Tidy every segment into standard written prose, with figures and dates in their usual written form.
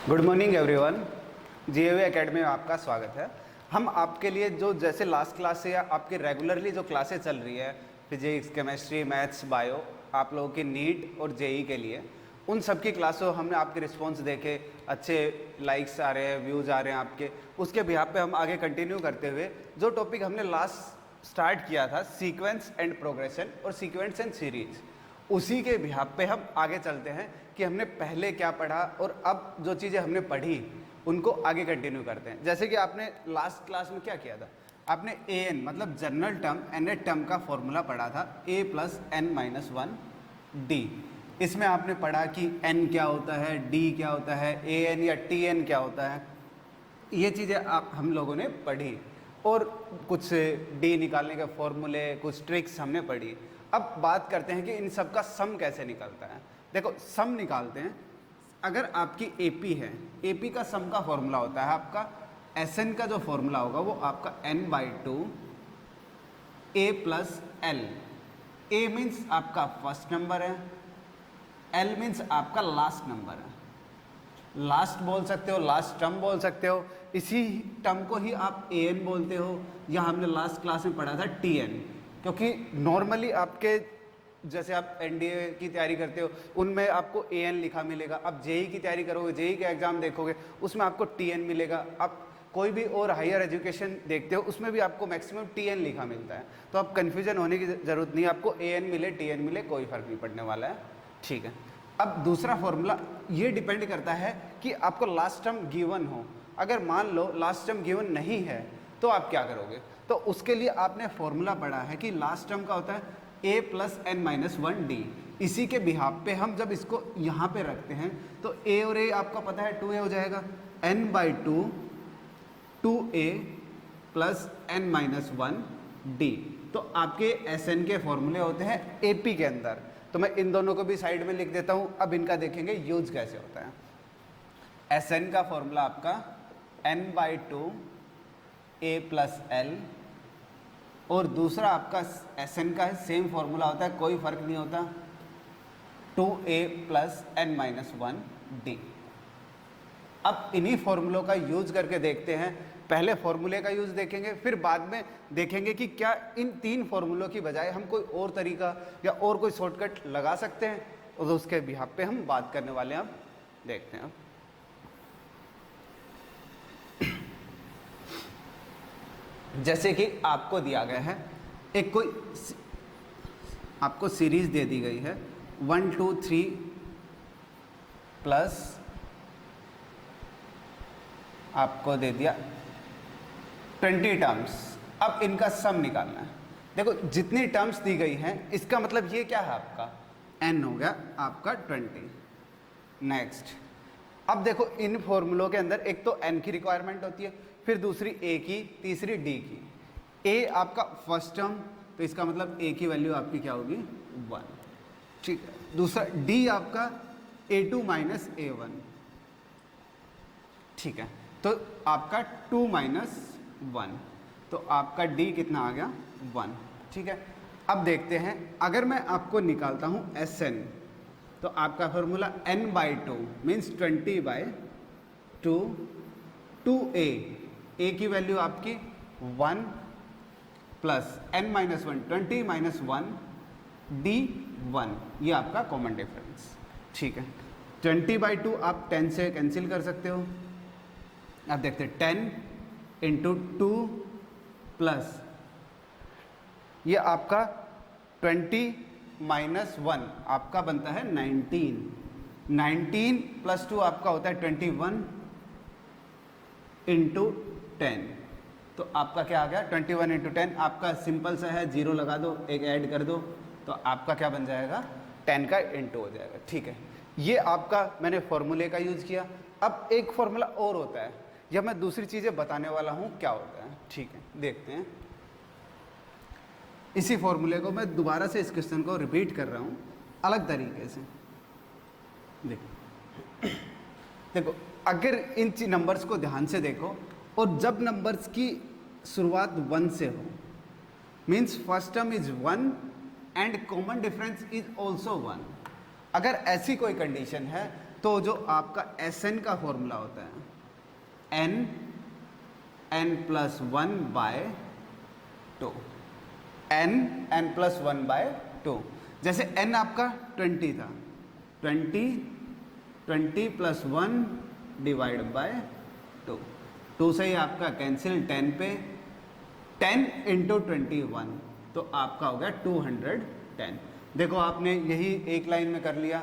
Good morning everyone. GAV academy में आपका स्वागत है। हम आपके लिए जो जैसे लास्ट क्लास से या आपके रेगुलरली जो क्लासेस चल रही है फिजिक्स, केमिस्ट्री, मैथ्स, बायो, आप लोगों की नीट और जेई के लिए, उन सब की क्लासों हमने आपके रिस्पॉन्स देखे, अच्छे लाइक्स आ रहे हैं, व्यूज़ आ रहे हैं आपके, उसके बिहाफ पे हम आगे कंटिन्यू करते हुए जो टॉपिक हमने लास्ट स्टार्ट किया था सीक्वेंस एंड प्रोग्रेशन और सीक्वेंस एंड सीरीज, उसी के बिहाफ पे हम आगे चलते हैं कि हमने पहले क्या पढ़ा और अब जो चीज़ें हमने पढ़ी उनको आगे कंटिन्यू करते हैं। जैसे कि आपने लास्ट क्लास में क्या किया था, आपने ए एन मतलब जनरल टर्म एनेट टर्म का फॉर्मूला पढ़ा था A plus N minus one D. इसमें आपने पढ़ा कि एन क्या होता है, डी क्या होता है, ए एन या टी एन क्या होता है, ये चीज़ें आप हम लोगों ने पढ़ी और कुछ डी निकालने के फॉर्मूले, कुछ ट्रिक्स हमने पढ़ी। अब बात करते हैं कि इन सब का सम कैसे निकलता है। देखो सम निकालते हैं। अगर आपकी एपी है, एपी का सम का फॉर्मूला होता है आपका एसएन का जो फॉर्मूला होगा वो आपका n/2 ए प्लस एल। ए मीन्स आपका फर्स्ट नंबर है, एल मीन्स आपका लास्ट नंबर है। लास्ट बोल सकते हो, लास्ट टर्म बोल सकते हो, इसी टर्म को ही आप ए एन बोलते हो, या हमने लास्ट क्लास में पढ़ा था टी एन। क्योंकि नॉर्मली आपके जैसे आप एनडीए की तैयारी करते हो उनमें आपको ए एन लिखा मिलेगा। अब जेई की तैयारी करोगे, जेई का एग्जाम देखोगे उसमें आपको टी एन मिलेगा। आप कोई भी और हायर एजुकेशन देखते हो उसमें भी आपको मैक्सिमम टी एन लिखा मिलता है। तो आप कन्फ्यूजन होने की ज़रूरत नहीं है, आपको ए एन मिले टी एन मिले कोई फ़र्क नहीं पड़ने वाला है। ठीक है। अब दूसरा फॉर्मूला ये डिपेंड करता है कि आपको लास्ट टर्म गिवन हो। अगर मान लो लास्ट टर्म गिवन नहीं है तो आप क्या करोगे, तो उसके लिए आपने फॉर्मूला पढ़ा है कि लास्ट टर्म का होता है a plus N minus one d. इसी के बिहाफ पे हम जब इसको यहाँ पे रखते हैं तो a और a आपका पता है 2a हो जाएगा, n/2 2a plus N minus one d. तो आपके एसएन के फॉर्मूले होते हैं एपी के अंदर। तो मैं इन दोनों को भी साइड में लिख देता हूँ। अब इनका देखेंगे यूज कैसे होता है। एसएन का फॉर्मूला आपका n/2 ए प्लस एल, और दूसरा आपका एसएन का सेम फॉर्मूला होता है, कोई फर्क नहीं होता, 2a plus N minus one d. अब इन्हीं फॉर्मूलों का यूज करके देखते हैं। पहले फॉर्मूले का यूज देखेंगे, फिर बाद में देखेंगे कि क्या इन तीन फॉर्मूलों की बजाय हम कोई और तरीका या और कोई शॉर्टकट लगा सकते हैं, और उसके बिहाफ पे हम बात करने वाले हैं। अब देखते हैं। जैसे कि आपको दिया गया है एक कोई आपको सीरीज दे दी गई है 1 2 3 प्लस आपको दे दिया 20 टर्म्स। अब इनका सम निकालना है। देखो जितनी टर्म्स दी गई हैं इसका मतलब ये क्या है, आपका n हो गया आपका 20। नेक्स्ट, अब देखो इन फॉर्मूलों के अंदर एक तो n की रिक्वायरमेंट होती है, फिर दूसरी a की, तीसरी d की। a आपका फर्स्ट टर्म, तो इसका मतलब a की वैल्यू आपकी क्या होगी 1। ठीक है। दूसरा d आपका a2 माइनस a1। ठीक है। तो आपका 2 माइनस 1, तो आपका d कितना आ गया 1। ठीक है। अब देखते हैं, अगर मैं आपको निकालता हूँ Sn, तो आपका formula n/2 means 20/2 2a, a की वैल्यू आपकी 1 plus n minus one 20 minus 1 d 1, ये आपका कॉमन डिफरेंस। ठीक है। 20/2 आप 10 से कैंसिल कर सकते हो। आप देखते हैं 10 इंटू 2 प्लस ये आपका 20 माइनस 1 आपका बनता है 19। 19 प्लस 2 आपका होता है 21 इंटू 10। तो आपका क्या आ गया 21 इंटू 10। आपका सिंपल सा है, जीरो लगा दो, एक ऐड कर दो, तो आपका क्या बन जाएगा 10 का इंटू हो जाएगा। ठीक है। ये आपका मैंने फॉर्मूले का यूज़ किया। अब एक फॉर्मूला और होता है, या मैं दूसरी चीज़ें बताने वाला हूँ क्या होता है। ठीक है, देखते हैं। इसी फॉर्मूले को मैं दोबारा से इस क्वेश्चन को रिपीट कर रहा हूँ अलग तरीके से। देखो अगर इन नंबर्स को ध्यान से देखो, और जब नंबर्स की शुरुआत 1 से हो, means first term is 1 and common difference is also 1। अगर ऐसी कोई कंडीशन है तो जो आपका Sn का फॉर्मूला होता है n+1/2, n+1/2। जैसे n आपका 20 था, 20 + 1 / 2, 2 से ही आपका कैंसिल, 10 पे 10 × 21, तो आपका हो गया 210। देखो आपने यही एक लाइन में कर लिया,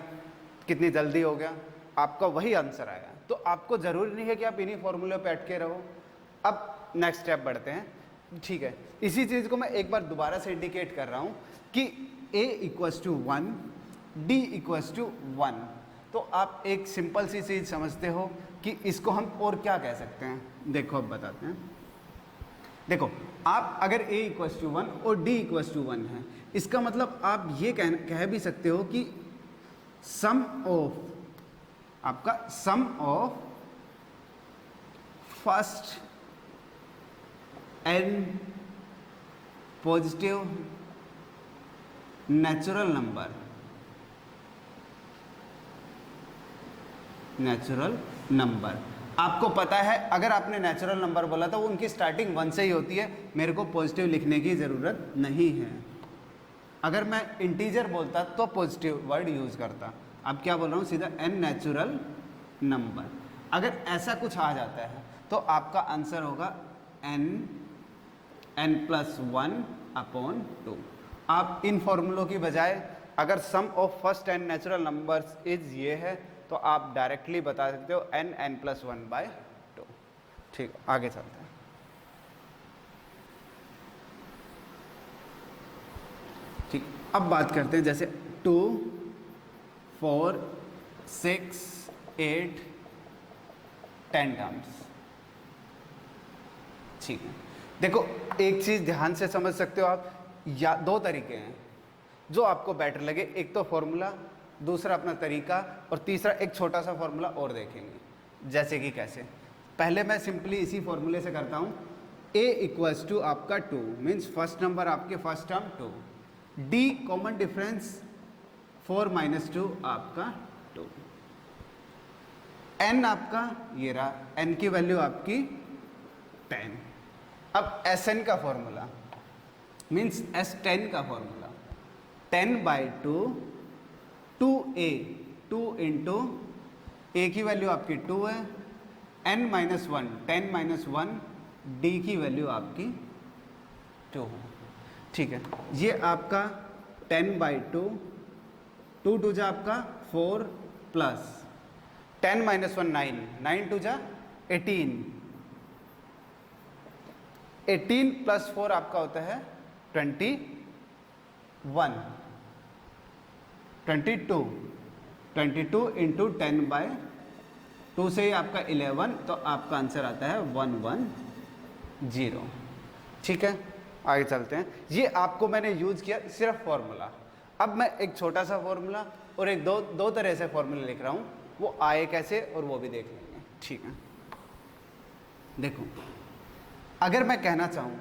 कितनी जल्दी हो गया, आपका वही आंसर आया। तो आपको ज़रूरी नहीं है कि आप इन्हीं फॉर्मूले पे अटके रहो। अब नेक्स्ट स्टेप बढ़ते हैं, ठीक है। इसी चीज़ को मैं एक बार दोबारा से इंडिकेट कर रहा हूँ कि a = 1, d = 1। तो आप एक सिंपल सी चीज़ समझते हो कि इसको हम और क्या कह सकते हैं। देखो अब बताते हैं। देखो आप अगर a = 1 और d = 1 है, इसका मतलब आप ये कह भी सकते हो कि sum of first n positive natural number. आपको पता है अगर आपने नेचुरल नंबर बोला था वो उनकी स्टार्टिंग 1 से ही होती है, मेरे को पॉजिटिव लिखने की ज़रूरत नहीं है। अगर मैं इंटीजर बोलता तो पॉजिटिव वर्ड यूज़ करता। अब क्या बोल रहा हूँ, सीधा n नेचुरल नंबर। अगर ऐसा कुछ आ जाता है तो आपका आंसर होगा n+1/2। आप इन फॉर्मूलों की बजाय अगर sum of first n natural numbers is ये है तो आप डायरेक्टली बता सकते हो n+1/2। ठीक, आगे चलते हैं। ठीक, अब बात करते हैं जैसे 2, 4, 6, 8, 10 टर्म्स। ठीक है, देखो एक चीज़ ध्यान से समझ सकते हो आप, या दो तरीके हैं जो आपको बेटर लगे। एक तो फॉर्मूला, दूसरा अपना तरीका, और तीसरा एक छोटा सा फॉर्मूला और देखेंगे। जैसे कि कैसे, पहले मैं सिंपली इसी फॉर्मूले से करता हूँ। a = आपका 2 मीन्स फर्स्ट नंबर आपके first term 2, d common difference 4 - 2 आपका 2, n आपका ये रहा, n की वैल्यू आपकी 10। अब Sn का फॉर्मूला मीन्स S10 का फॉर्मूला 10/2, 2a, 2 × a की वैल्यू आपकी 2 है, n - 1, 10 - 1, d की वैल्यू आपकी 2 है। ठीक है, ये आपका 10/2, 2 2 जा आपका 4 प्लस 10 - 1 9, 9 2 जा 18, 18 + 4 आपका होता है 21, 22, 22 × 10/2 से ही आपका 11, तो आपका आंसर आता है 110। ठीक है, आगे चलते हैं। ये आपको मैंने यूज किया सिर्फ फॉर्मूला। अब मैं एक छोटा सा फॉर्मूला और एक दो तरह से फॉर्मूला लिख रहा हूँ, वो आए कैसे और वो भी देख लेंगे। ठीक है, देखो अगर मैं कहना चाहूँ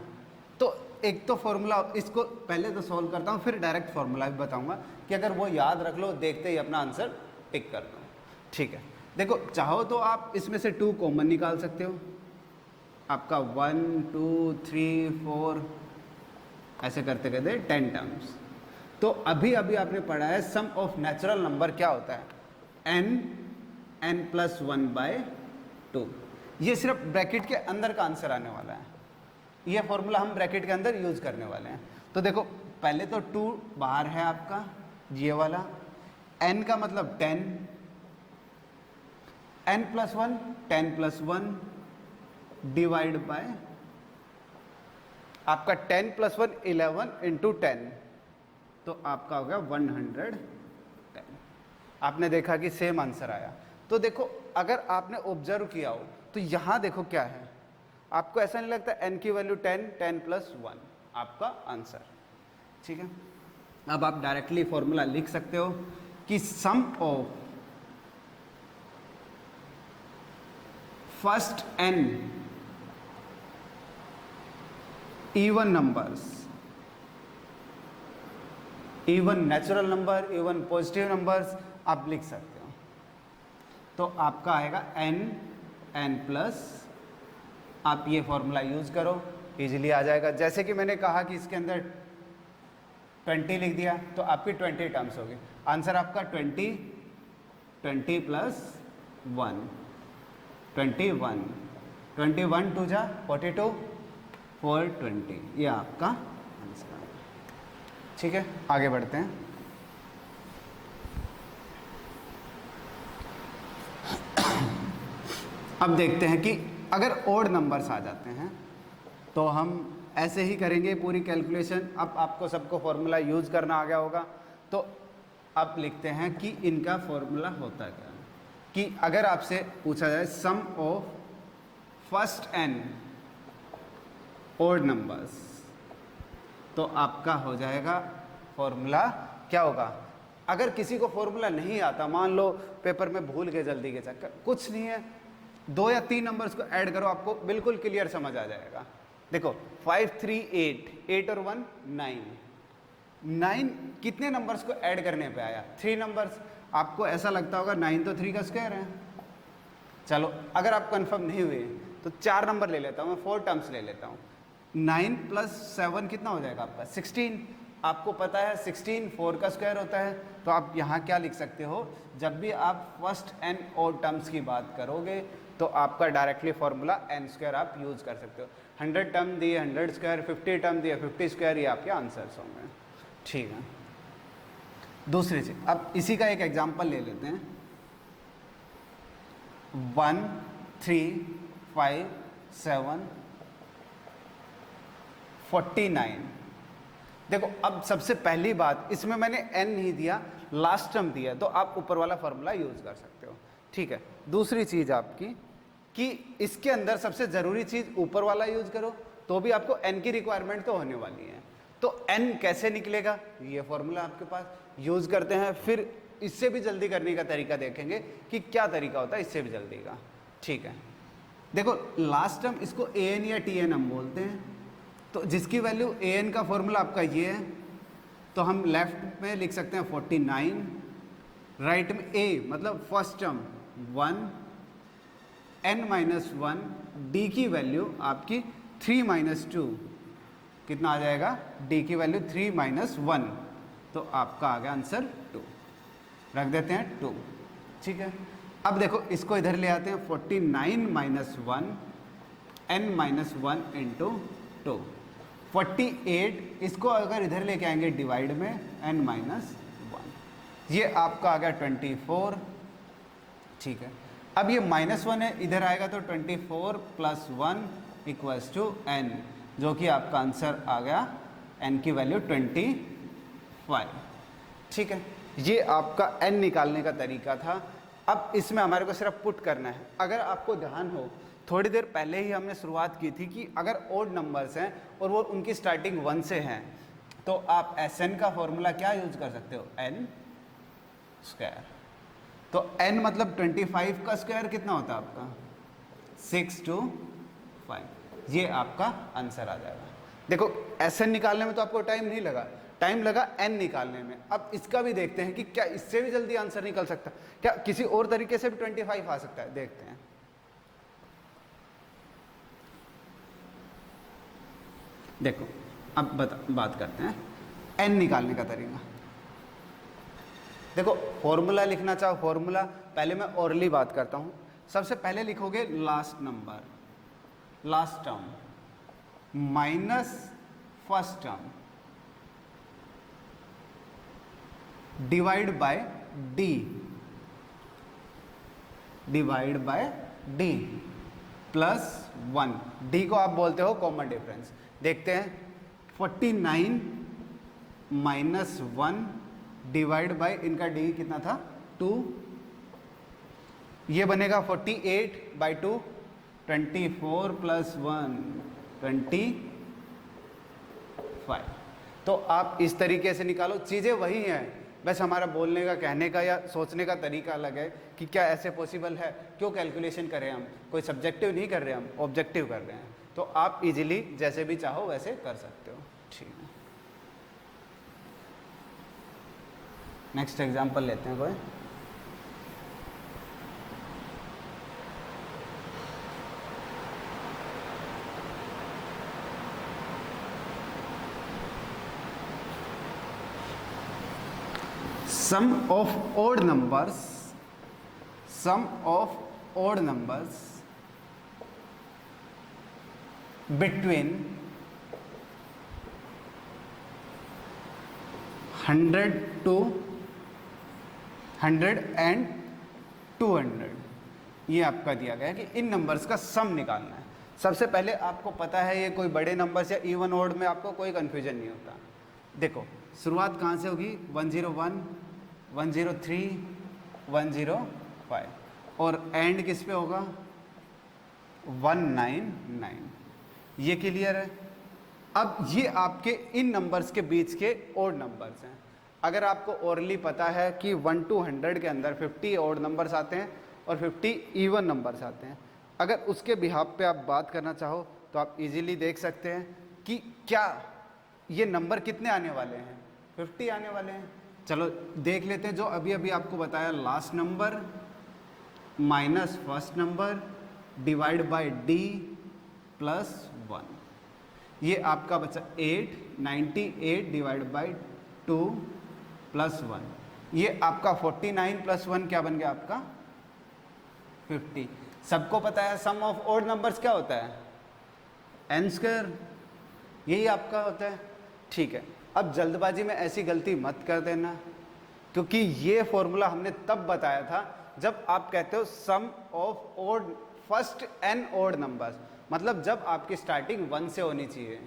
तो एक तो फॉर्मूला, इसको पहले तो सॉल्व करता हूँ, फिर डायरेक्ट फॉर्मूला भी बताऊँगा कि अगर वो याद रख लो, देखते ही अपना आंसर टिक कर दो। ठीक है, देखो चाहो तो आप इसमें से 2 कॉमन निकाल सकते हो, आपका 1 2 3 4 ऐसे करते करते 10 टर्म्स। तो अभी आपने पढ़ा है सम ऑफ नेचुरल नंबर क्या होता है, n+1/2। ये सिर्फ ब्रैकेट के अंदर का आंसर आने वाला है, ये फॉर्मूला हम ब्रैकेट के अंदर यूज करने वाले हैं। तो देखो पहले तो 2 बाहर है आपका, ये वाला, n का मतलब 10, n+1 10+1 डिवाइड बाय आपका 10+1 11 × 10, तो आपका हो गया 110। आपने देखा कि सेम आंसर आया। तो देखो अगर आपने ऑब्जर्व किया हो तो यहाँ देखो क्या है, आपको ऐसा नहीं लगता n की वैल्यू 10, 10+1 आपका आंसर। ठीक है, अब आप डायरेक्टली फॉर्मूला लिख सकते हो कि sum of first n even numbers, even natural number, even positive numbers आप लिख सकते हो। तो आपका आएगा n प्लस, आप ये फॉर्मूला यूज़ करो, इजीली आ जाएगा। जैसे कि मैंने कहा कि इसके अंदर 20 लिख दिया तो आपकी 20 टर्म्स होगी। आंसर आपका 20 प्लस 1 21, 21 टू जा 42, 420, ये आपका आंसर है। ठीक है, आगे बढ़ते हैं। अब देखते हैं कि अगर ओड नंबर्स आ जाते हैं तो हम ऐसे ही करेंगे पूरी कैलकुलेशन। अब आपको सबको फॉर्मूला यूज़ करना आ गया होगा, तो अब लिखते हैं कि इनका फॉर्मूला होता क्या, कि अगर आपसे पूछा जाए sum of first n odd numbers, तो आपका हो जाएगा फॉर्मूला क्या होगा। अगर किसी को फॉर्मूला नहीं आता, मान लो पेपर में भूल गए जल्दी के चक्कर, कुछ नहीं है, 2 या 3 नंबर्स को ऐड करो, आपको बिल्कुल क्लियर समझ आ जाएगा। देखो 5 3 8, 8 और 1 9, 9 कितने नंबर्स को ऐड करने पे आया, 3 नंबर्स। आपको ऐसा लगता होगा 9 तो 3 का स्क्वायर है। चलो अगर आप कंफर्म नहीं हुए तो 4 नंबर ले लेता हूँ मैं, 4 टर्म्स ले लेता हूँ। 9 प्लस 7 कितना हो जाएगा आपका 16। आपको पता है 16 4 का स्क्वायर होता है, तो आप यहाँ क्या लिख सकते हो, जब भी आप फर्स्ट n ओड टर्म्स की बात करोगे तो आपका डायरेक्टली फॉर्मूला n स्क्वायर आप यूज़ कर सकते हो। 100 टर्म दिए 100 स्क्वायर, 50 टर्म दिए 50 स्क्वायर, ये आपके आंसर्स होंगे। ठीक है, दूसरी चीज, अब इसी का एक एग्जांपल ले लेते हैं। 1 3 5 7 49। देखो अब सबसे पहली बात, इसमें मैंने n नहीं दिया, लास्ट टर्म दिया, तो आप ऊपर वाला फॉर्मूला यूज कर सकते हो। ठीक है, दूसरी चीज आपकी कि इसके अंदर सबसे जरूरी चीज ऊपर वाला यूज करो, तो भी आपको n की रिक्वायरमेंट तो होने वाली है। तो n कैसे निकलेगा, ये फॉर्मूला आपके पास यूज करते हैं। फिर इससे भी जल्दी करने का तरीका देखेंगे कि क्या तरीका होता है इससे भी जल्दी का। ठीक है, देखो लास्ट टर्म इसको an या tn हम बोलते हैं, तो जिसकी वैल्यू an का फॉर्मूला आपका ये है, तो हम लेफ्ट में लिख सकते हैं 49, राइट में a मतलब first term 1, n minus 1, d की वैल्यू आपकी 3 माइनस 2, कितना आ जाएगा, d की वैल्यू 3 माइनस 1, तो आपका आ गया आंसर 2, रख देते हैं 2। ठीक है, अब देखो इसको इधर ले आते हैं, 49 माइनस 1 n माइनस 1 इंटू 2, 48, इसको अगर इधर लेके आएंगे डिवाइड में n माइनस 1, ये आपका आ गया 24। ठीक है, अब ये -1 है, इधर आएगा तो 24 प्लस 1 इक्वल्स टू n, जो कि आपका आंसर आ गया n की वैल्यू 25। ठीक है, ये आपका n निकालने का तरीका था। अब इसमें हमारे को सिर्फ पुट करना है। अगर आपको ध्यान हो, थोड़ी देर पहले ही हमने शुरुआत की थी कि अगर ओड नंबर्स हैं और वो उनकी स्टार्टिंग 1 से हैं, तो आप Sn का फॉर्मूला क्या यूज कर सकते हो, n स्क्वायर। तो n मतलब 25 का स्क्वायर कितना होता है आपका 6 to 5, ये आपका आंसर आ जाएगा। देखो Sn निकालने में तो आपको टाइम नहीं लगा, टाइम लगा n निकालने में। अब इसका भी देखते हैं कि क्या इससे भी जल्दी आंसर निकल सकता है, क्या किसी और तरीके से भी 25 आ सकता है, देखते हैं। देखो अब बात करते हैं n निकालने का तरीका। देखो फॉर्मूला लिखना चाहो फॉर्मूला, पहले मैं ओरली बात करता हूँ। सबसे पहले लिखोगे last number, last term minus first term divide by d, divide by d plus 1, d को आप बोलते हो कॉमन डिफरेंस। देखते हैं 49 माइनस 1 डिवाइड बाय इनका d कितना था 2, ये बनेगा 48 बाई 2, 24 प्लस 1 25। तो आप इस तरीके से निकालो, चीज़ें वही हैं, बस हमारा बोलने का, कहने का या सोचने का तरीका अलग है कि क्या ऐसे पॉसिबल है। क्यों कैलकुलेशन करें हम, कोई सब्जेक्टिव नहीं कर रहे, हम ऑब्जेक्टिव कर रहे हैं। तो आप इजीली जैसे भी चाहो वैसे कर सकते हो। ठीक है, नेक्स्ट एग्जांपल लेते हैं कोई। Sum of odd numbers, sum of odd numbers between 100 to 100 and 200, ये आपका दिया गया है कि इन नंबर्स का सम निकालना है। सबसे पहले आपको पता है ये कोई बड़े नंबर्स या इवन ओड में आपको कोई कन्फ्यूजन नहीं होता। देखो शुरुआत कहाँ से होगी, 101, 103, 105 और एंड किस पे होगा, 199। ये क्लियर है। अब ये आपके इन नंबर्स के बीच के ओड नंबर्स हैं। अगर आपको ओरली पता है कि 1 to 100 के अंदर 50 ओड नंबर्स आते हैं और 50 इवन नंबर्स आते हैं, अगर उसके बिहाफ पे आप बात करना चाहो तो आप इजीली देख सकते हैं कि क्या ये नंबर कितने आने वाले हैं, 50 आने वाले हैं। चलो देख लेते हैं। जो अभी अभी आपको बताया, last number minus first number divide bye D plus 1, ये आपका बचा 8, 98 डिवाइड बाय 2 प्लस 1, ये आपका 49 प्लस 1 क्या बन गया आपका 50। सबको पता है सम ऑफ ओड नंबर्स क्या होता है, एन स्क्वायर, यही आपका होता है। ठीक है, अब जल्दबाजी में ऐसी गलती मत कर देना, क्योंकि ये फॉर्मूला हमने तब बताया था जब आप कहते हो sum of odd first N odd numbers, मतलब जब आपकी स्टार्टिंग 1 से होनी चाहिए,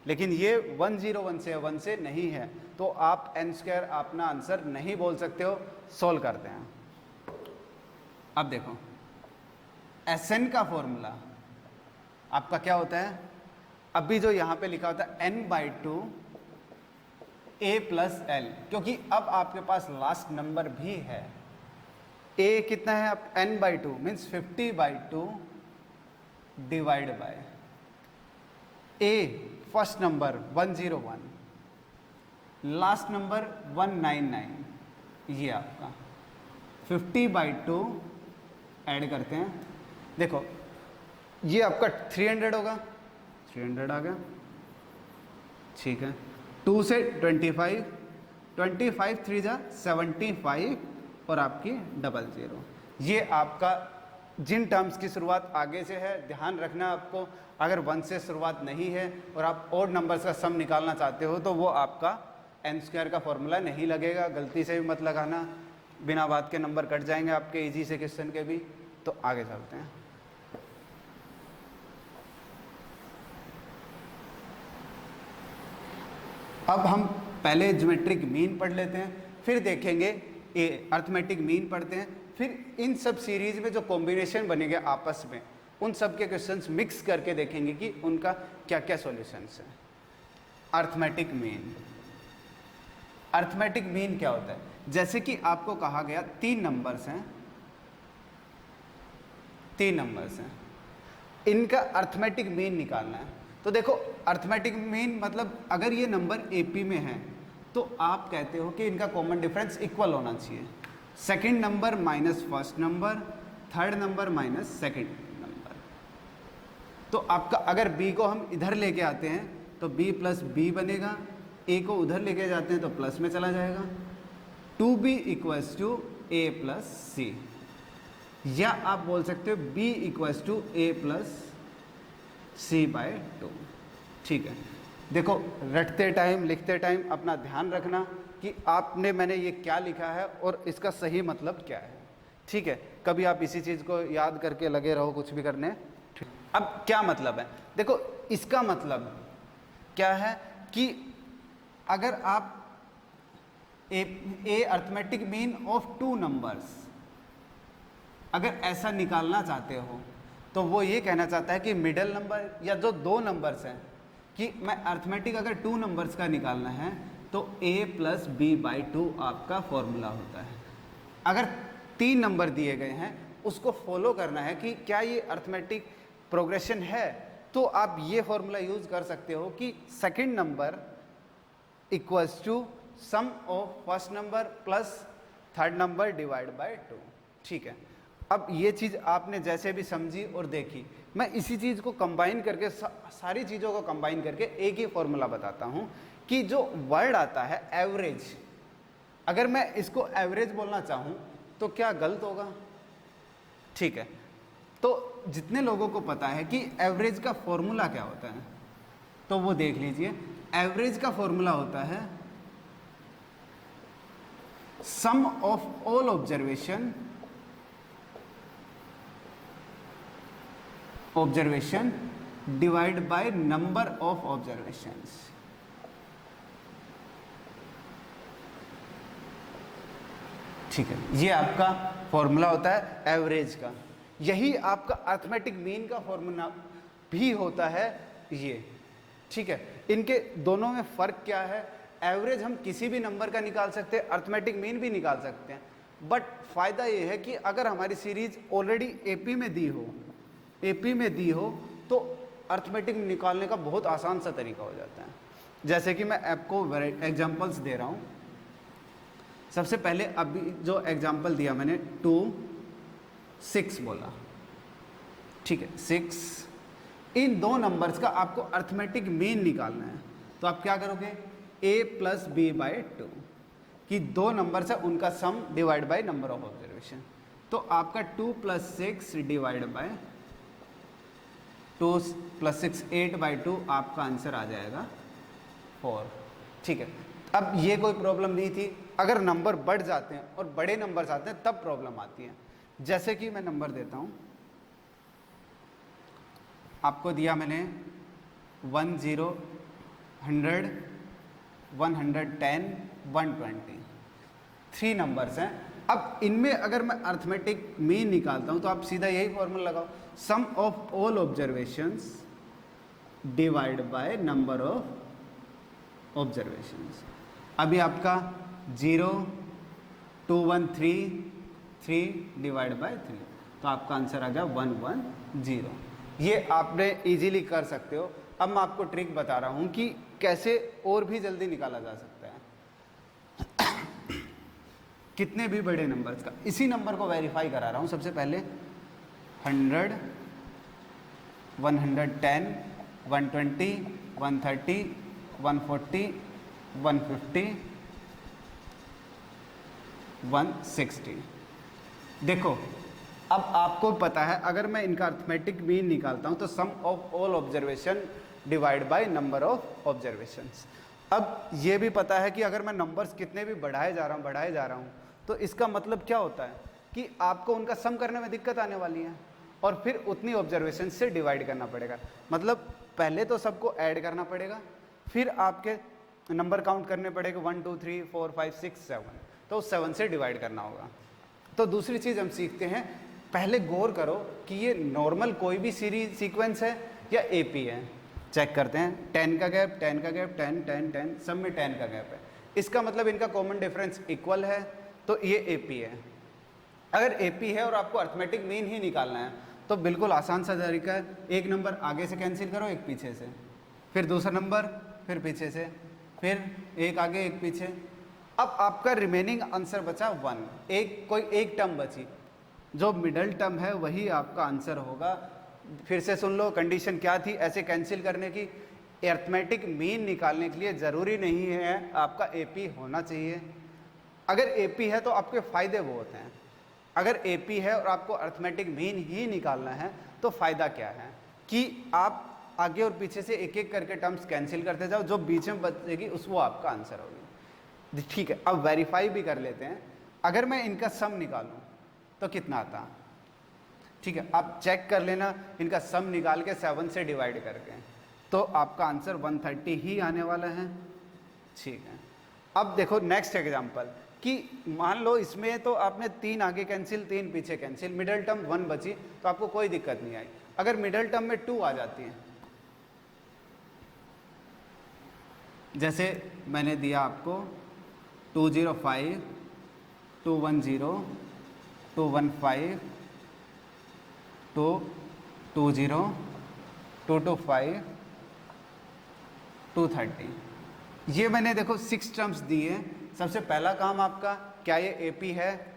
लेकिन ये 101 से 1 से नहीं है, तो आप एन स्क्वायर अपना आंसर नहीं बोल सकते हो। सोल्व करते हैं। अब देखो एस एन का फॉर्मूला आपका क्या होता है, अभी जो यहाँ पे लिखा होता है n/2 a प्लस एल, क्योंकि अब आपके पास लास्ट नंबर भी है। a कितना है, अब n/2 means 50/2 divide by a first number 101, last number 199, ये आपका 50/2 ऐड करते हैं। देखो ये आपका 300 होगा, 300 आ गया, ठीक है। 2 से 25, 25 3 जा 75 और आपकी 00, ये आपका जिन टर्म्स की शुरुआत आगे से है, ध्यान रखना आपको, अगर 1 से शुरुआत नहीं है और आप ओड नंबर्स का सम निकालना चाहते हो तो वो आपका एन स्क्वायर का फॉर्मूला नहीं लगेगा, गलती से भी मत लगाना, बिना बात के नंबर कट जाएंगे आपके इजी से क्वेश्चन के भी। तो आगे चलते हैं। अब हम पहले ज्योमेट्रिक मीन पढ़ लेते हैं, फिर देखेंगे अर्थमेटिक मीन पढ़ते हैं, फिर इन सब सीरीज में जो कॉम्बिनेशन बनेंगे आपस में, उन सब के क्वेश्चंस मिक्स करके देखेंगे कि उनका क्या क्या सॉल्यूशंस हैं। अर्थमेटिक मीन, अर्थमेटिक मीन क्या होता है, जैसे कि आपको कहा गया 3 नंबर्स हैं, 3 नंबर्स हैं, इनका अर्थमेटिक मीन निकालना है। तो देखो अर्थमेटिक मीन मतलब अगर ये नंबर एपी में है तो आप कहते हो कि इनका कॉमन डिफरेंस इक्वल होना चाहिए। Second number minus first number, third number minus second number. तो आपका अगर बी को हम इधर लेके आते हैं तो बी प्लस बी बनेगा, ए को उधर लेके जाते हैं तो प्लस में चला जाएगा, 2b equals to A plus C, या आप बोल सकते हो b equals to A plus c/2। ठीक है, देखो रटते टाइम लिखते टाइम अपना ध्यान रखना कि आपने मैंने ये क्या लिखा है और इसका सही मतलब क्या है। ठीक है, कभी आप इसी चीज़ को याद करके लगे रहो कुछ भी करने। अब क्या मतलब है, देखो इसका मतलब क्या है कि अगर आप ए अर्थमेटिक मीन ऑफ 2 नंबर्स अगर ऐसा निकालना चाहते हो तो वो ये कहना चाहता है कि मिडल नंबर या जो 2 नंबर्स हैं, कि मैं अर्थमेटिक अगर 2 नंबर्स का निकालना है तो a प्लस b/2 आपका फॉर्मूला होता है। अगर 3 नंबर दिए गए हैं उसको फॉलो करना है कि क्या ये अर्थमेटिक प्रोग्रेशन है, तो आप ये फॉर्मूला यूज़ कर सकते हो कि second number equals to sum of first number plus third number divide by 2। ठीक है, अब ये चीज़ आपने जैसे भी समझी और देखी, मैं इसी चीज़ को कंबाइन करके सारी चीज़ों को कंबाइन करके एक ही फॉर्मूला बताता हूँ कि जो वर्ड आता है एवरेज, अगर मैं इसको एवरेज बोलना चाहूँ तो क्या गलत होगा? ठीक है, तो जितने लोगों को पता है कि एवरेज का फॉर्मूला क्या होता है तो वो देख लीजिए। एवरेज का फॉर्मूला होता है sum of all observation divide by number of observations. ठीक है, ये आपका फॉर्मूला होता है एवरेज का। यही आपका अर्थमेटिक मीन का फॉर्मूला भी होता है ये। ठीक है, इनके दोनों में फ़र्क क्या है? एवरेज हम किसी भी नंबर का निकाल सकते हैं, अर्थमेटिक मीन भी निकाल सकते हैं, बट फ़ायदा ये है कि अगर हमारी सीरीज ऑलरेडी एपी में दी हो तो अर्थमेटिक निकालने का बहुत आसान सा तरीका हो जाता है। जैसे कि मैं आपको एग्जांपल्स दे रहा हूँ। सबसे पहले अभी जो एग्जांपल दिया मैंने 2 6 बोला, ठीक है, 6, इन दो नंबर्स का आपको अर्थमेटिक मीन निकालना है। तो आप क्या करोगे? a प्लस बी बाई 2 कि दो नंबर्स है उनका sum divide by number of observation. तो आपका 2 plus 6 divide by 2 plus 6 8 by 2 आपका आंसर आ जाएगा 4। ठीक है, अब ये कोई प्रॉब्लम नहीं थी। अगर नंबर बढ़ जाते हैं और बड़े नंबर्स आते हैं तब प्रॉब्लम आती है। जैसे कि मैं नंबर देता हूँ, आपको दिया मैंने 10, 100, 110, 120, 3 नंबर्स हैं। अब इनमें अगर मैं अर्थमेटिक मीन निकालता हूँ तो आप सीधा यही फॉर्मूला लगाओ, sum of all observations divide by number of observations. अभी आपका 0, 2, 1, 3 डिवाइड बाय 3, तो आपका आंसर आ गया 110। ये आपने इजीली कर सकते हो। अब मैं आपको ट्रिक बता रहा हूँ कि कैसे और भी जल्दी निकाला जा सकता है कितने भी बड़े नंबर्स का। इसी नंबर को वेरीफाई करा रहा हूँ। सबसे पहले 100, 110, 120, 130, 140, 150, 160। देखो, अब आपको पता है अगर मैं इनका अर्थमेटिक मीन निकालता हूं तो sum of all observation divide by number of observations. अब ये भी पता है कि अगर मैं नंबर्स कितने भी बढ़ाए जा रहा हूं तो इसका मतलब क्या होता है कि आपको उनका सम करने में दिक्कत आने वाली है और फिर उतनी ऑब्जर्वेशन से डिवाइड करना पड़ेगा। मतलब पहले तो सबको ऐड करना पड़ेगा, फिर आपके नंबर काउंट करने पड़ेगा 1 2 3 4 5 6 7, तो 7 से डिवाइड करना होगा। तो दूसरी चीज़ हम सीखते हैं, पहले गौर करो कि ये नॉर्मल कोई भी सीरीज सीक्वेंस है या एपी है। चेक करते हैं, 10 का गैप, 10 का गैप, 10 10 10, सब में 10 का गैप है। इसका मतलब इनका कॉमन डिफरेंस इक्वल है, तो ये एपी है। अगर एपी है और आपको अर्थमेटिक मीन ही निकालना है तो बिल्कुल आसान सा तरीका है, एक नंबर आगे से कैंसिल करो, एक पीछे से, फिर दूसरा नंबर, फिर पीछे से, फिर एक आगे एक पीछे। अब आपका रिमेनिंग आंसर बचा 1, कोई एक टर्म बची, जो मिडल टर्म है वही आपका आंसर होगा। फिर से सुन लो कंडीशन क्या थी ऐसे कैंसिल करने की। अर्थमेटिक मीन निकालने के लिए ज़रूरी नहीं है आपका एपी होना चाहिए। अगर एपी है तो आपके फ़ायदे वो होते हैं। अगर एपी है और आपको अर्थमेटिक मीन ही निकालना है तो फ़ायदा क्या है कि आप आगे और पीछे से एक एक करके टर्म्स कैंसिल करते जाओ, जो बीच में बचेगी उस वो आपका आंसर होगी। ठीक है, अब वेरीफाई भी कर लेते हैं। अगर मैं इनका सम निकालूं तो कितना आता? ठीक है, आप चेक कर लेना, इनका सम निकाल के 7 से डिवाइड करके, तो आपका आंसर 130 ही आने वाला है। ठीक है, अब देखो नेक्स्ट एग्जांपल कि मान लो इसमें तो आपने 3 आगे कैंसिल, 3 पीछे कैंसिल, मिडल टर्म 1 बची, तो आपको कोई दिक्कत नहीं आई। अगर मिडल टर्म में 2 आ जाती है, जैसे मैंने दिया आपको 205, 210, 215, 220, 225, 230, ये मैंने देखो 6 टर्म्स दिए। सबसे पहला काम आपका क्या ये एपी है?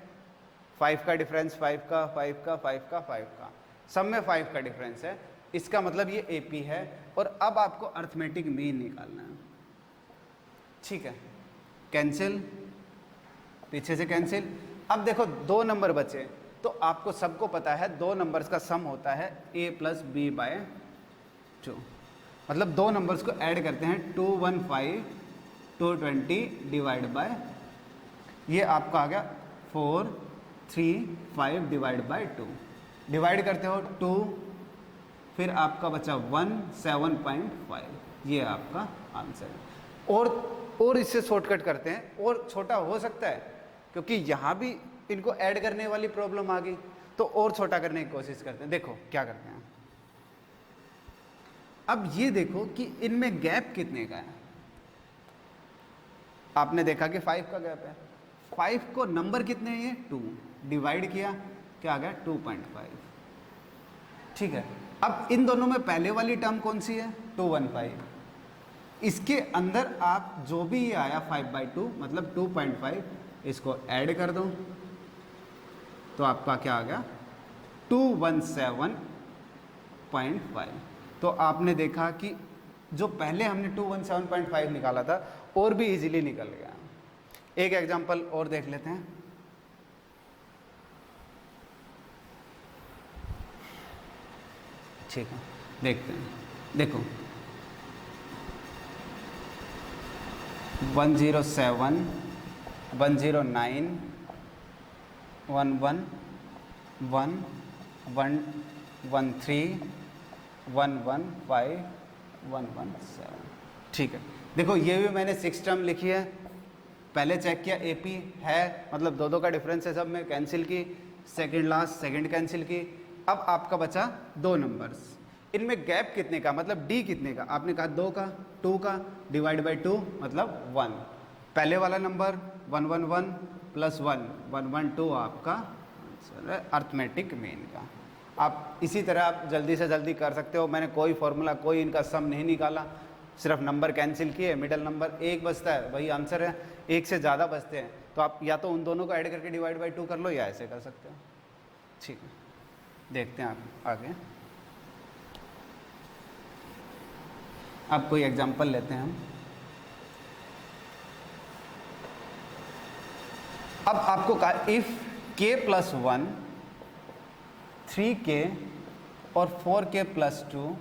5 का डिफरेंस, 5 का, 5 का, 5 का, 5 का, सब में 5 का डिफरेंस है, इसका मतलब ये एपी है। और अब आपको अर्थमेटिक मीन निकालना है। ठीक है, कैंसिल, पीछे से कैंसिल। अब देखो दो नंबर बचे, तो आपको सबको पता है दो नंबर्स का सम होता है a प्लस बी बाय 2। मतलब दो नंबर्स को ऐड करते हैं 215 220 डिवाइड बाय, ये आपका आ गया 435 डिवाइड बाय 2। डिवाइड करते हो 2, फिर आपका बचा 17.5, ये आपका आंसर है। और इससे शॉर्टकट करते हैं, और छोटा हो सकता है क्योंकि यहाँ भी इनको ऐड करने वाली प्रॉब्लम आ गई, तो और छोटा करने की कोशिश करते हैं। देखो क्या करते हैं, अब ये देखो कि इनमें गैप कितने का है। आपने देखा कि 5 का गैप है, 5 को नंबर कितने हैं ये 2, डिवाइड किया क्या आ गया 2.5। ठीक है, अब इन दोनों में पहले वाली टर्म कौन सी है 215, इसके अंदर आप जो भी ये आया 5/2 मतलब 2.5, इसको ऐड कर दो तो आपका क्या आ गया 217.5। तो आपने देखा कि जो पहले हमने 217.5 निकाला था और भी इजीली निकल गया। एक एग्जांपल और देख लेते हैं। ठीक है, देखते हैं। देखो 107 109 11 1 113 115 117। ठीक है, देखो ये भी मैंने 6 टर्म लिखी है। पहले चेक किया एपी है, मतलब दो का डिफरेंस है, सब में कैंसिल की, सेकंड लास्ट सेकंड कैंसिल की। अब आपका बचा दो नंबर्स, इनमें गैप कितने का मतलब डी कितने का, आपने कहा 2 का, 2 का डिवाइड बाय 2 मतलब 1। पहले वाला नंबर 111 प्लस 1 112 आपका आंसर है अर्थमेटिक मीन का। आप इसी तरह आप जल्दी से जल्दी कर सकते हो। मैंने कोई फॉर्मूला कोई इनका सम नहीं निकाला, सिर्फ नंबर कैंसिल किए, मिडल नंबर 1 बचता है वही आंसर है। 1 से ज़्यादा बचते हैं तो आप या तो उन दोनों को ऐड करके डिवाइड बाय 2 कर लो या ऐसे कर सकते हो। ठीक है, देखते हैं आप आगे। अब कोई एग्जांपल लेते हैं हम। अब आपको कहा इफ k प्लस 1 3k और 4k plus 2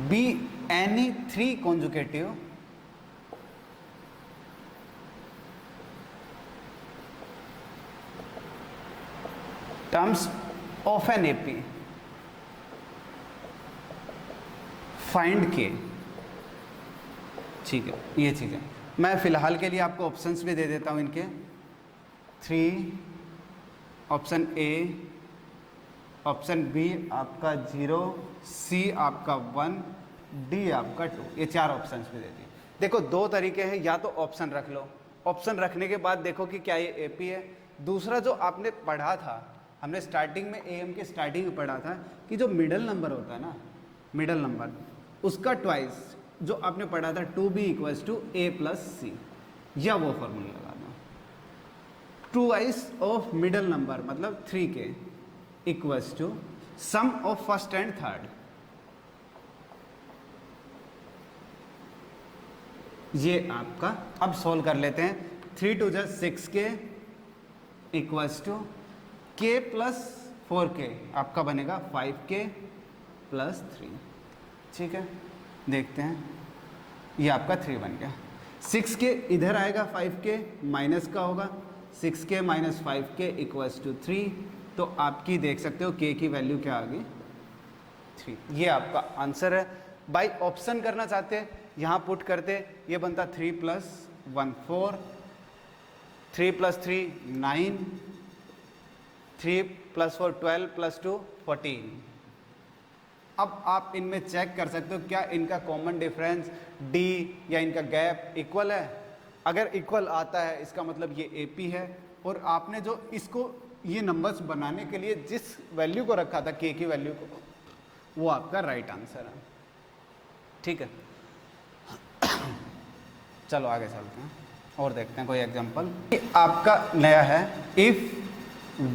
be any 3 conjugative terms of an AP, find के। ठीक है, ये चीज़ें मैं फ़िलहाल के लिए आपको ऑप्शंस भी दे देता हूँ इनके। 3 ऑप्शन ए, ऑप्शन बी आपका 0, सी आपका 1, डी आपका 2, ये 4 ऑप्शंस भी दे दिए। देखो दो तरीके हैं, या तो ऑप्शन रख लो, ऑप्शन रखने के बाद देखो कि क्या ये एपी है। दूसरा जो आपने पढ़ा था, हमने स्टार्टिंग में एएम के स्टार्टिंग में पढ़ा था कि जो मिडल नंबर होता है ना, मिडल नंबर उसका ट्वाइस जो आपने पढ़ा था 2b = a + c, या वो फॉर्मूला लगाना। ट्वाइस ऑफ मिडल नंबर मतलब 3k = sum of first and third. ये आपका अब सॉल्व कर लेते हैं। 3 × 2 = 6k = k + 4k आपका बनेगा 5k + 3। ठीक है, देखते हैं, ये आपका 3 बन गया। 6k इधर आएगा, 5k माइनस का होगा, 6k - 5k = 3। तो आपकी देख सकते हो k की वैल्यू क्या आ गई 3। ये आपका आंसर है। बाई ऑप्शन करना चाहते हैं, यहाँ पुट करते, ये बनता 3 + 1 4, 3 + 3 9, 3 + 4 12 + 2 14। अब आप इनमें चेक कर सकते हो क्या इनका कॉमन डिफरेंस डी या इनका गैप इक्वल है। अगर इक्वल आता है इसका मतलब ये एपी है, और आपने जो इसको ये नंबर्स बनाने के लिए जिस वैल्यू को रखा था के की वैल्यू को, वो आपका राइट आंसर है। ठीक है, चलो आगे चलते हैं और देखते हैं कोई एग्जांपल। आपका नया है इफ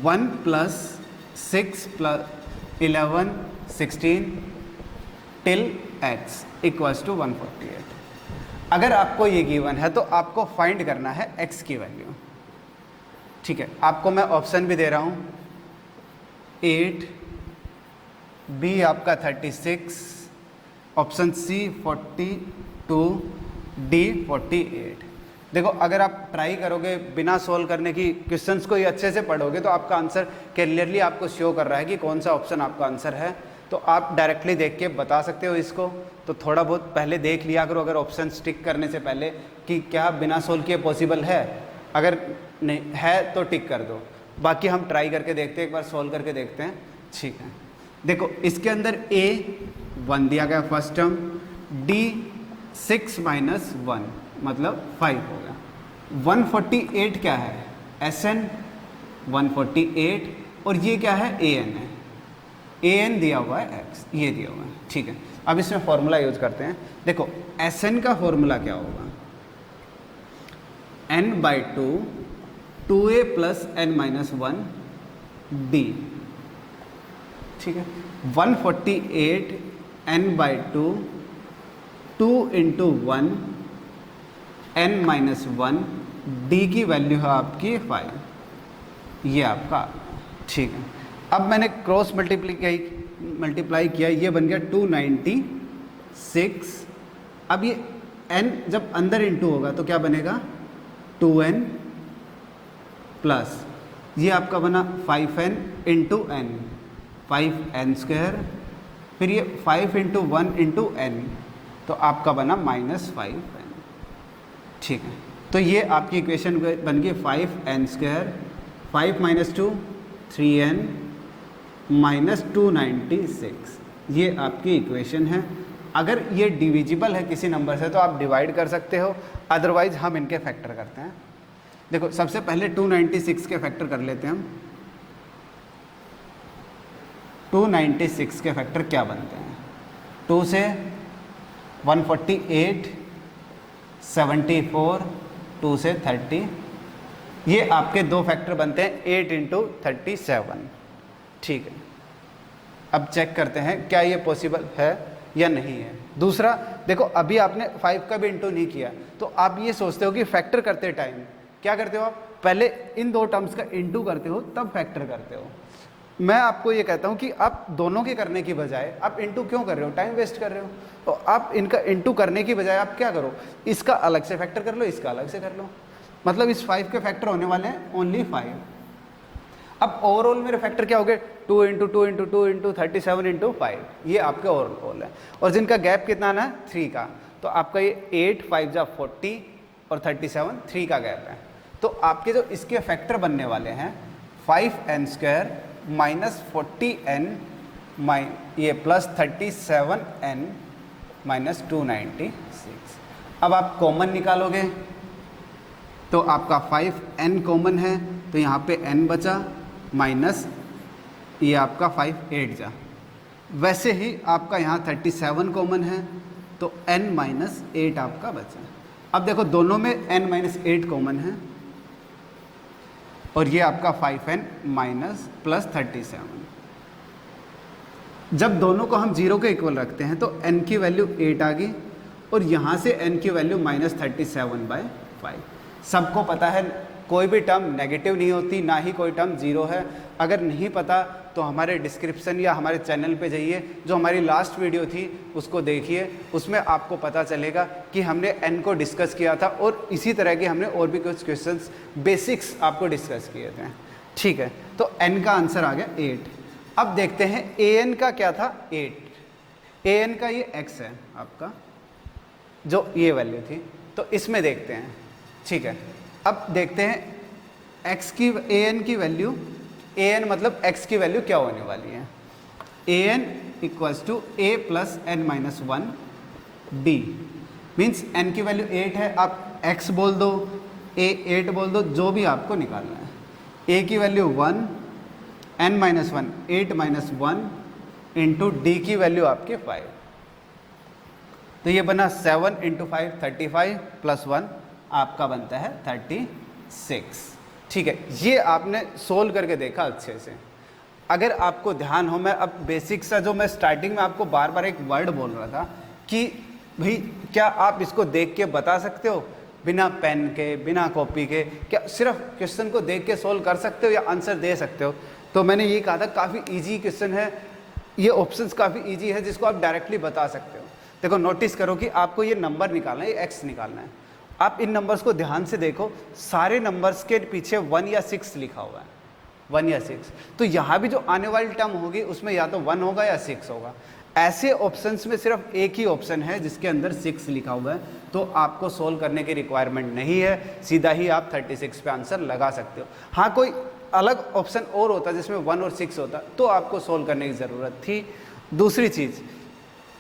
1 + 6 + 11 16 till x = 148। अगर आपको ये गिवन है तो आपको फाइंड करना है x की वैल्यू। ठीक है, आपको मैं ऑप्शन भी दे रहा हूँ, 8, बी आपका 36, ऑप्शन सी 42, डी 48। देखो अगर आप ट्राई करोगे बिना सॉल्व करने की, क्वेश्चंस को ही अच्छे से पढ़ोगे तो आपका आंसर क्लियरली आपको शो कर रहा है कि कौन सा ऑप्शन आपका आंसर है। तो आप डायरेक्टली देख के बता सकते हो इसको। तो थोड़ा बहुत पहले देख लिया करो अगर ऑप्शन टिक करने से पहले कि क्या बिना सोल्व किए पॉसिबल है। अगर नहीं है तो टिक कर दो, बाकी हम ट्राई करके देखते हैं, एक बार सॉल्व करके देखते हैं। ठीक है, देखो इसके अंदर a 1 दिया गया फर्स्ट टर्म, d 6 माइनस 1 मतलब 5 हो गया। 148 क्या है, Sn 148, और ये क्या है, an है, an दिया हुआ है x, ये दिया हुआ है। ठीक है, अब इसमें फॉर्मूला यूज करते हैं। देखो Sn का फॉर्मूला क्या होगा, n/2 2a plus n minus 1 d। ठीक है, 148 n/2 2 into 1 n minus 1 d की वैल्यू है आपकी 5, ये आपका। ठीक है, अब मैंने क्रॉस मल्टीप्लाई किया, ये बन गया 296। अब ये n जब अंदर इंटू होगा तो क्या बनेगा, 2n प्लस ये आपका बना 5n into n, 5n square, फिर ये 5 इंटू 1 इंटू n, तो आपका बना -5n। ठीक है, तो ये आपकी इक्वेशन बन गई 5n square, 5 minus 2 3n minus 296, ये आपकी इक्वेशन है। अगर ये डिविजिबल है किसी नंबर से तो आप डिवाइड कर सकते हो, अदरवाइज हम इनके फैक्टर करते हैं। देखो सबसे पहले 296 के फैक्टर कर लेते हैं हम। 296 के फैक्टर क्या बनते हैं, 2 से 148, 74, 2 से 30, ये आपके दो फैक्टर बनते हैं 8 इंटू 37। ठीक है, अब चेक करते हैं क्या ये पॉसिबल है या नहीं है। दूसरा देखो, अभी आपने 5 का भी इंटू नहीं किया, तो आप ये सोचते हो कि फैक्टर करते टाइम क्या करते हो, आप पहले इन दो टर्म्स का इंटू करते हो तब फैक्टर करते हो। मैं आपको ये कहता हूँ कि आप दोनों के करने की बजाय आप इंटू क्यों कर रहे हो, टाइम वेस्ट कर रहे हो। तो आप इनका इंटू करने की बजाय आप क्या करो, इसका अलग से फैक्टर कर लो, इसका अलग से कर लो। मतलब इस 5 के फैक्टर होने वाले हैं ओनली 5। अब ओवरऑल मेरे फैक्टर क्या हो गए, 2 इंटू 2 इंटू 2 इंटू 37 इंटू 5, ये आपके ओवरऑल है। और जिनका गैप कितना आना है, 3 का, तो आपका ये 8 5 जा 40 और 37 3 का गैप है। तो आपके जो इसके फैक्टर बनने वाले हैं 5n स्क्वायर माइनस 40n ये प्लस 37n माइनस 296। अब आप कॉमन निकालोगे तो आपका 5n कॉमन है, तो यहाँ पे n बचा माइनस ये आपका 5 8 जा। वैसे ही आपका यहाँ 37 कॉमन है तो n माइनस 8 आपका बचा। अब देखो दोनों में n माइनस 8 कॉमन है और ये आपका 5n माइनस प्लस 37। जब दोनों को हम 0 के इक्वल रखते हैं तो n की वैल्यू 8 आ गई और यहाँ से n की वैल्यू माइनस 37/5। सबको पता है कोई भी टर्म नेगेटिव नहीं होती, ना ही कोई टर्म 0 है। अगर नहीं पता तो हमारे डिस्क्रिप्शन या हमारे चैनल पे जाइए, जो हमारी लास्ट वीडियो थी उसको देखिए, उसमें आपको पता चलेगा कि हमने n को डिस्कस किया था और इसी तरह के हमने और भी कुछ क्वेश्चंस बेसिक्स आपको डिस्कस किए थे। ठीक है, तो n का आंसर आ गया 8। अब देखते हैं an का क्या था, 8। an का ये x है आपका, जो ये वैल्यू थी, तो इसमें देखते हैं। ठीक है, अब देखते हैं x की an की वैल्यू, an मतलब x की वैल्यू क्या होने वाली है। an equals to a plus n minus 1 d means n की वैल्यू 8 है, आप x बोल दो, a 8 बोल दो, जो भी आपको निकालना है। a की value 1, n minus 1 8 minus 1 into D की वैल्यू आपके 5, तो ये बना 7 इंटू 5 35 प्लस 1 आपका बनता है 36। ठीक है, ये आपने सोल्व करके देखा अच्छे से। अगर आपको ध्यान हो, मैं अब बेसिक सा जो मैं स्टार्टिंग में आपको बार बार एक वर्ड बोल रहा था कि भाई क्या आप इसको देख के बता सकते हो बिना पेन के, बिना कॉपी के? क्या सिर्फ क्वेश्चन को देख के सोल्व कर सकते हो या आंसर दे सकते हो? तो मैंने ये कहा था काफ़ी इजी क्वेश्चन है, ये ऑप्शंस काफ़ी इजी है जिसको आप डायरेक्टली बता सकते हो। देखो नोटिस करो कि आपको ये नंबर निकालना है, ये एक्स निकालना है। आप इन नंबर्स को ध्यान से देखो, सारे नंबर्स के पीछे 1 या 6 लिखा हुआ है, 1 या 6। तो यहाँ भी जो आने वाली टर्म होगी उसमें या तो 1 होगा या 6 होगा। ऐसे ऑप्शंस में सिर्फ एक ही ऑप्शन है जिसके अंदर 6 लिखा हुआ है, तो आपको सोल्व करने की रिक्वायरमेंट नहीं है, सीधा ही आप 36 पे आंसर लगा सकते हो। हाँ, कोई अलग ऑप्शन और होता जिसमें 1 और 6 होता तो आपको सोल्व करने की ज़रूरत थी। दूसरी चीज़,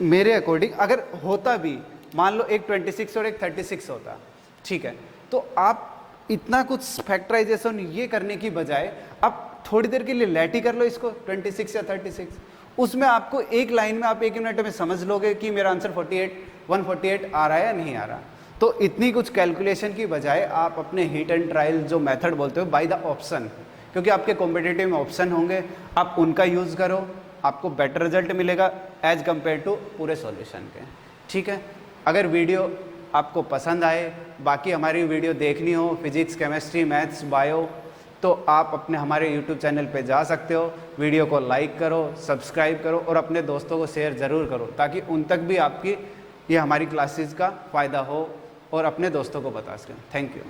मेरे अकॉर्डिंग अगर होता भी, मान लो एक 26 और एक 36 होता, ठीक है, तो आप इतना कुछ फैक्टराइजेशन ये करने की बजाय आप थोड़ी देर के लिए लेट ही कर लो इसको, 26 या 36। उसमें आपको एक लाइन में, आप 1 मिनट में समझ लोगे कि मेरा आंसर 148 आ रहा है या नहीं आ रहा। तो इतनी कुछ कैलकुलेशन की बजाय आप अपने हिट एंड ट्रायल जो मेथड बोलते हो, बाय द ऑप्शन, क्योंकि आपके कॉम्पिटिटिव में ऑप्शन होंगे, आप उनका यूज़ करो, आपको बेटर रिजल्ट मिलेगा एज कम्पेयर टू पूरे सॉल्यूशन के। ठीक है, अगर वीडियो आपको पसंद आए, बाकी हमारी वीडियो देखनी हो फिजिक्स, केमिस्ट्री, मैथ्स, बायो, तो आप अपने हमारे यूट्यूब चैनल पे जा सकते हो। वीडियो को लाइक करो, सब्सक्राइब करो और अपने दोस्तों को शेयर ज़रूर करो, ताकि उन तक भी आपकी ये हमारी क्लासेस का फ़ायदा हो और अपने दोस्तों को बता सकें। Thank you.